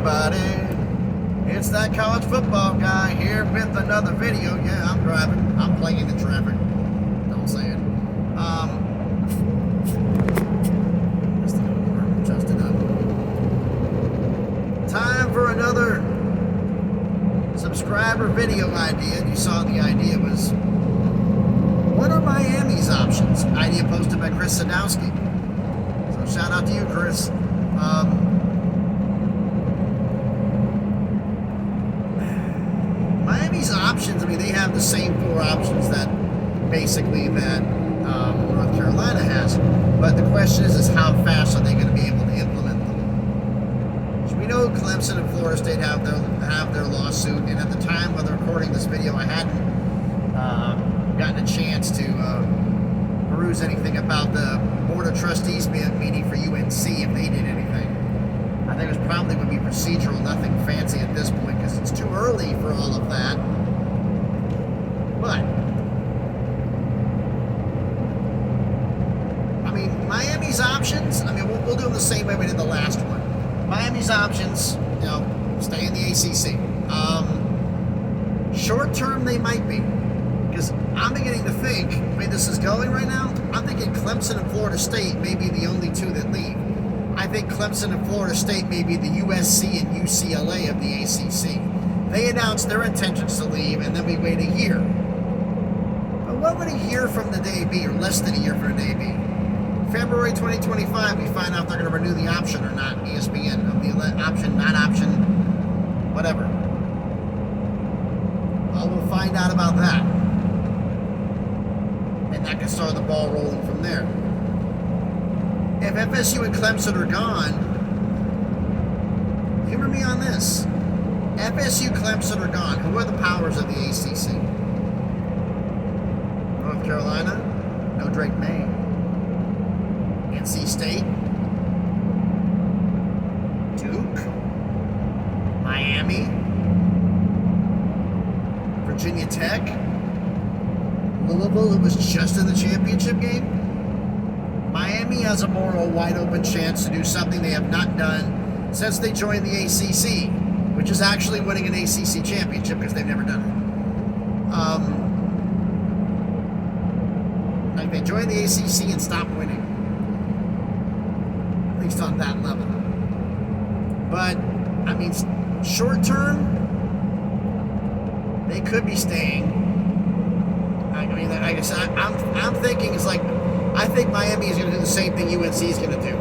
everybody. It's that college football guy here with another video. Yeah, I'm driving. I'm playing in traffic. Don't say it. Just enough. Time for another subscriber video idea. You saw the idea was, what are Miami's options? Idea posted by Chris Sadowski. So shout out to you, Chris. Miami's options, I mean, they have the same four options that North Carolina has. But the question is how fast are they going to be able to implement them? So we know Clemson and Florida State have their lawsuit, and at the time of the recording this video, I hadn't gotten a chance to peruse anything about the Board of Trustees meeting for UNC if they did anything. I think it was probably would be procedural, nothing fancy at this point, because it's too early for all of that. But I mean, Miami's options, I mean, we'll do them the same way we did the last one. Miami's options, you know, stay in the ACC. Short term, they might be. Because I'm beginning to think, the way this is going right now, I'm thinking Clemson and Florida State may be the only two that leave. I think Clemson and Florida State may be the USC and UCLA of the ACC. They announced their intentions to leave, and then we wait a year. But what would a year from the day be, or less than a year from the day be? February 2025, we find out they're going to renew the option or not. ESPN, of the option, not option, whatever. Well, we'll find out about that. And that can start the ball rolling from there. If FSU and Clemson are gone, humor me on this. FSU, Clemson are gone. Who are the powers of the ACC? North Carolina, no Drake May. NC State, Duke, Miami, Virginia Tech, Louisville, who was just in the championship game. Miami has a moral, wide-open chance to do something they have not done since they joined the ACC, which is actually winning an ACC championship because they've never done it. Like, they joined the ACC and stopped winning, at least on that level. But, I mean, short-term, they could be staying. I mean, I guess I'm thinking it's like, I think Miami is going to do the same thing UNC is going to do.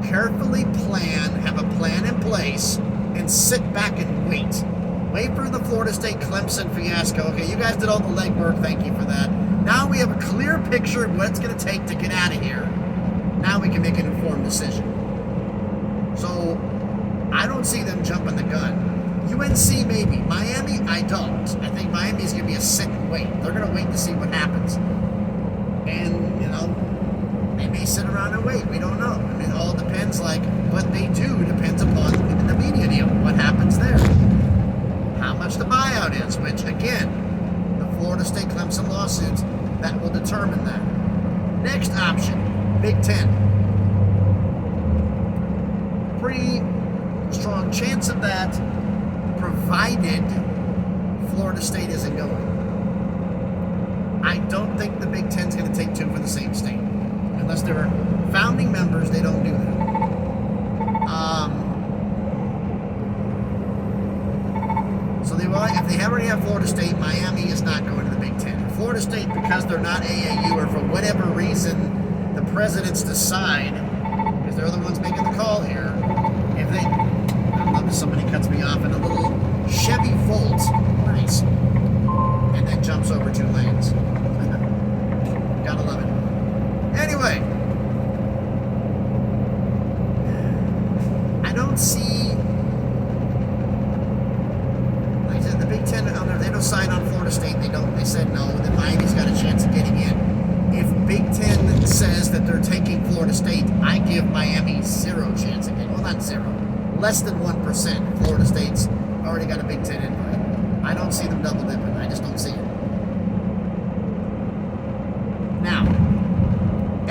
Carefully plan, have a plan in place, and sit back and wait. Wait for the Florida State Clemson fiasco. Okay, you guys did all the legwork. Thank you for that. Now we have a clear picture of what it's going to take to get out of here. Now we can make an informed decision. So, I don't see them jumping the gun. UNC maybe. Miami, I don't. I think Miami is going to be a sit and wait. They're going to wait to see what happens. And, you know, they may sit around and wait. We don't know. I mean, it all depends, like, what they do depends upon the media deal. What happens there. How much the buyout is, which, again, the Florida State Clemson lawsuits, that will determine that. Next option, Big Ten. Pretty strong chance of that, provided Florida State isn't going. I don't think the Big Ten's going to take two for the same state. Unless they're founding members, they don't do that. So if they already have Florida State, Miami is not going to the Big Ten. Florida State, because they're not AAU, or for whatever reason the presidents decide, because they're the ones making the call here, if they, I love if somebody cuts me off in a little Chevy Volt, nice, and then jumps over 2 lanes. Gotta love it. Anyway, I don't see, like I said, the Big Ten, they don't sign on Florida State, they said no, then Miami's got a chance of getting in. If Big Ten says that they're taking Florida State, I give Miami 0 chance of getting, well, not 0, less than 1%. Florida State's already got a Big Ten invite. I don't see them double dipping, I just don't see it. Now,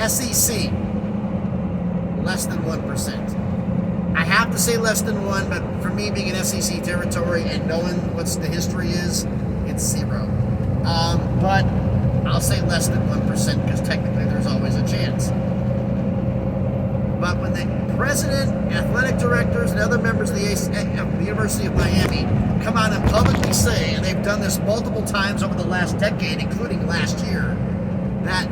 SEC, less than 1%. I have to to say less than 1, but for me being in SEC territory and knowing what's the history is, it's 0. But I'll say less than 1% because technically there's always a chance. But when the president, athletic directors, and other members of the University of Miami come out and publicly say, and they've done this multiple times over the last decade, including last year, that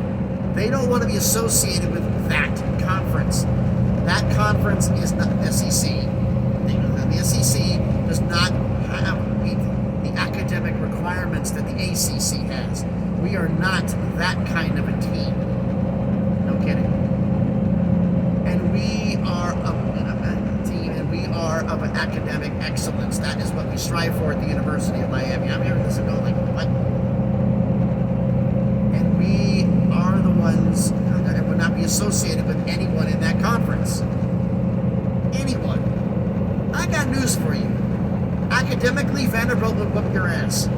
they don't want to be associated with that conference. That conference is not SEC. The SEC does not have the academic requirements that the ACC has. We are not that kind of a team. No kidding. And we are a team, and we are of an academic excellence. That is what we strive for at the University of Miami. I'm hearing this and going like, what? And we are the ones that would not be associated with anyone in that conference. Anyone. I got news for you. Academically, Vanderbilt would whoop your ass.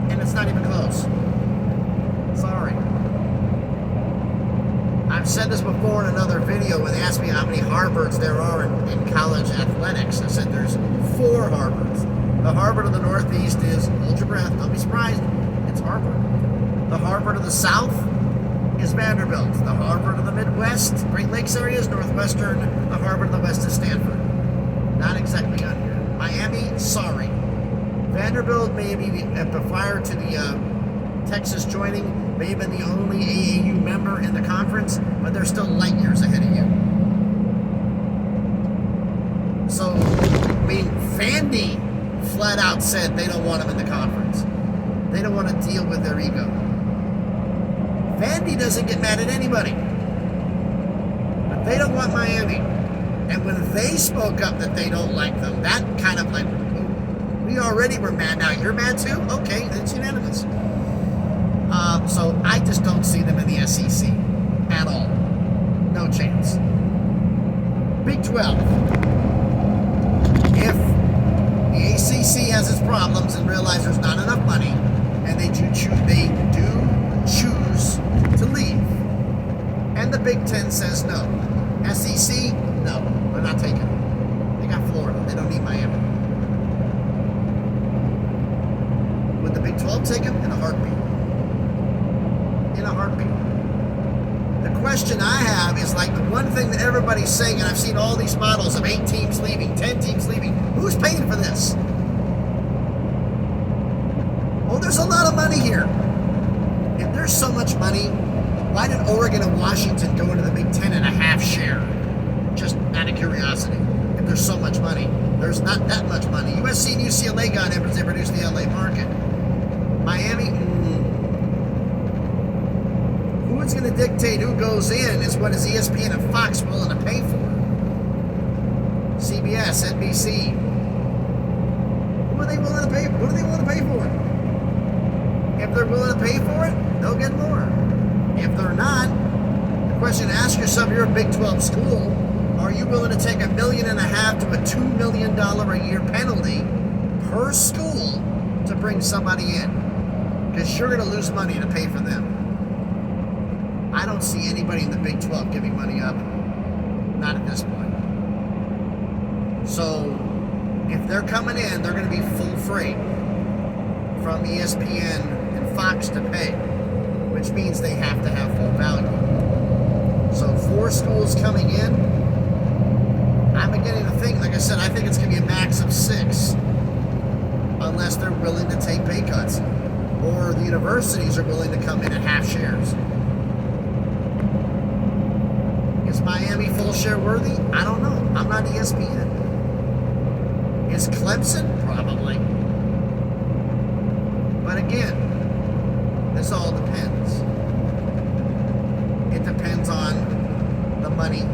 And it's not even close. Sorry. I've said this before in another video when they asked me how many Harvards there are in college athletics. I said there's 4 Harvards. The Harvard of the Northeast is, hold your breath, don't be surprised, it's Harvard. The Harvard of the South is Vanderbilt. The Harvard of the Midwest, Great Lakes area is Northwestern. The Harvard of the West is Stanford. Not exactly on here. Miami, sorry. Vanderbilt maybe prior to the Texas joining, may have been the only AAU member in the conference, but they're still light years ahead of you. So, I mean, Vandy flat out said they don't want them in the conference. They don't want to deal with their ego. Vandy doesn't get mad at anybody. But they don't want Miami. And when they spoke up that they don't like them, that kind of like, we already were mad, now you're mad too? Okay, that's unanimous. So I just don't see them in the SEC at all. No chance. Big 12. If the ACC has its problems and realize there's not enough money, and they do choose to leave, and the Big 10 says no. SEC, no, they're not taking it. They got Florida. They don't need Miami. Would the Big 12 take them? In a heartbeat. In a heartbeat. The question I have is like the one thing that everybody's saying, and I've seen all these models of 8 teams leaving, 10 teams leaving. Who's paying for this? Well, there's a lot of money here. If there's so much money, why did Oregon and Washington go into the Big 10 and a half share? Just out of curiosity. If there's so much money, there's not that much money. USC and UCLA got in because they reduced the LA market. Miami, who's going to dictate who goes in is what is ESPN and Fox willing to pay for. CBS, NBC. What are they willing to pay? What are they willing to pay for? If they're willing to pay for it, they'll get more. If they're not, the question to ask yourself, you're a Big 12 school, are you willing to take $1.5 million to a $2 million a year penalty per school to bring somebody in? Because you're going to lose money to pay for them. I don't see anybody in the Big 12 giving money up. Not at this point. So, if they're coming in, they're going to be full freight from ESPN and Fox to pay, which means they have to have full value. So 4 schools coming in, I'm beginning to think, like I said, I think it's going to be a max of 6, unless they're willing to take pay cuts, or the universities are willing to come in at half shares. Is Miami full share worthy? I don't know. I'm not ESPN. Is Clemson? Probably. But again, this all depends. It depends on the money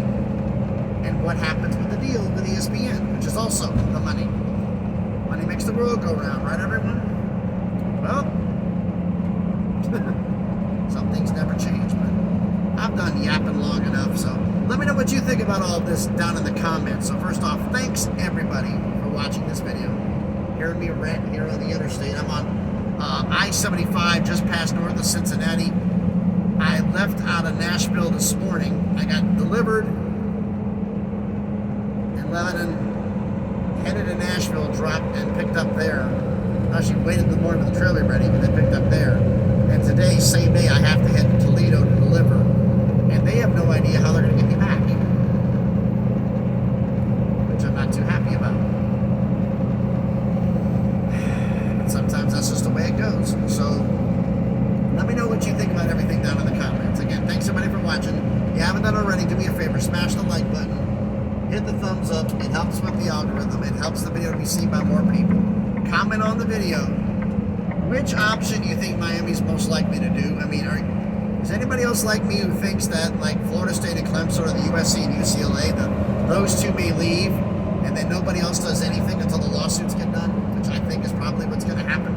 and what happens with the deal with ESPN, which is also the money. Money makes the world go round, right, everyone? Well, some things never change, but I've done yapping long enough, so let me know what you think about all of this down in the comments. So first off, thanks everybody for watching this video. Hearing me rant here on the interstate. I'm on I-75 just past north of Cincinnati. I left out of Nashville this morning. I got delivered, and and Lebanon, headed to Nashville, dropped and picked up there. Actually waited the morning for the trailer ready, and then picked up there. And today, same day, I have to head to Toledo to deliver. And they have no idea how they're going to get me back. Which I'm not too happy about. But sometimes that's just the way it goes. So, let me know what you think about everything down in the comments. Again, thanks everybody for watching. If you haven't done already, do me a favor, smash the like button. Hit the thumbs up. It helps with the algorithm. It helps the video to be seen by more people. Comment on the video. Which option do you think Miami's most likely to do? I mean, is anybody else like me who thinks that, like, Florida State and Clemson or the USC and UCLA, those two may leave, and then nobody else does anything until the lawsuits get done, which I think is probably what's going to happen.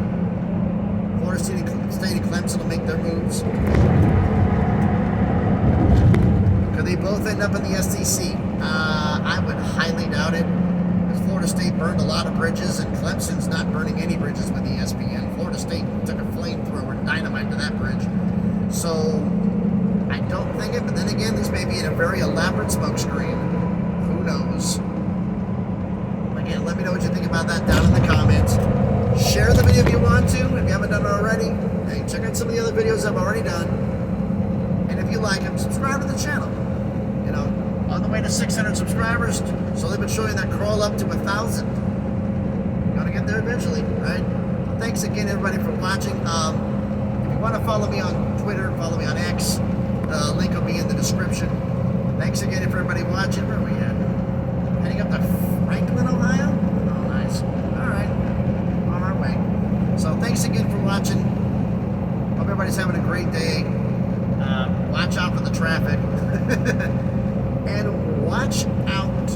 Florida State and Clemson will make their moves. Could they both end up in the SEC? I would highly doubt it. Because Florida State burned a lot of bridges, and Clemson's not burning any bridges with ESPN. Florida State took a flamethrower and dynamite to that bridge. So, I don't think it, but then again, this may be in a very elaborate smokescreen. Who knows? Again, let me know what you think about that down in the comments. Share the video if you want to, if you haven't done it already. Hey, check out some of the other videos I've already done. And if you like them, subscribe to the channel. You know, on the way to 600 subscribers, so they've been showing that crawl up to 1,000. Gonna get there eventually, right? Well, thanks again, everybody, for watching. If you want to follow me on Twitter, follow me on X. Link will be in the description. Thanks again for everybody watching. Where are we at? Heading up to Franklin, Ohio? Oh, nice. All right. On our way. So thanks again for watching. Hope everybody's having a great day. Watch out for the traffic. And watch out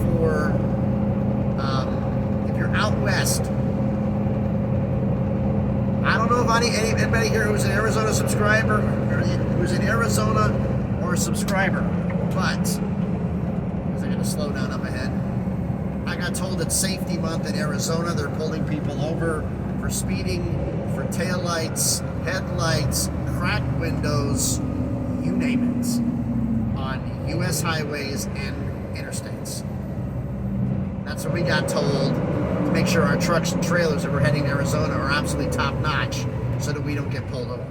for, if you're out west, I don't know if anybody here who's an Arizona subscriber, or who's in Arizona or a subscriber, but, because I got to slow down up ahead, I got told it's safety month in Arizona. They're pulling people over for speeding, for taillights, headlights, cracked windows, you name it, on U.S. highways and interstates. That's what we got told, to make sure our trucks and trailers that we're heading to Arizona are absolutely top notch so that we don't get pulled over.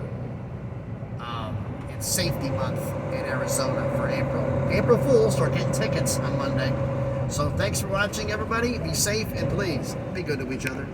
It's safety month in Arizona for April. April Fools, start getting tickets on Monday. So thanks for watching, everybody. Be safe and please be good to each other.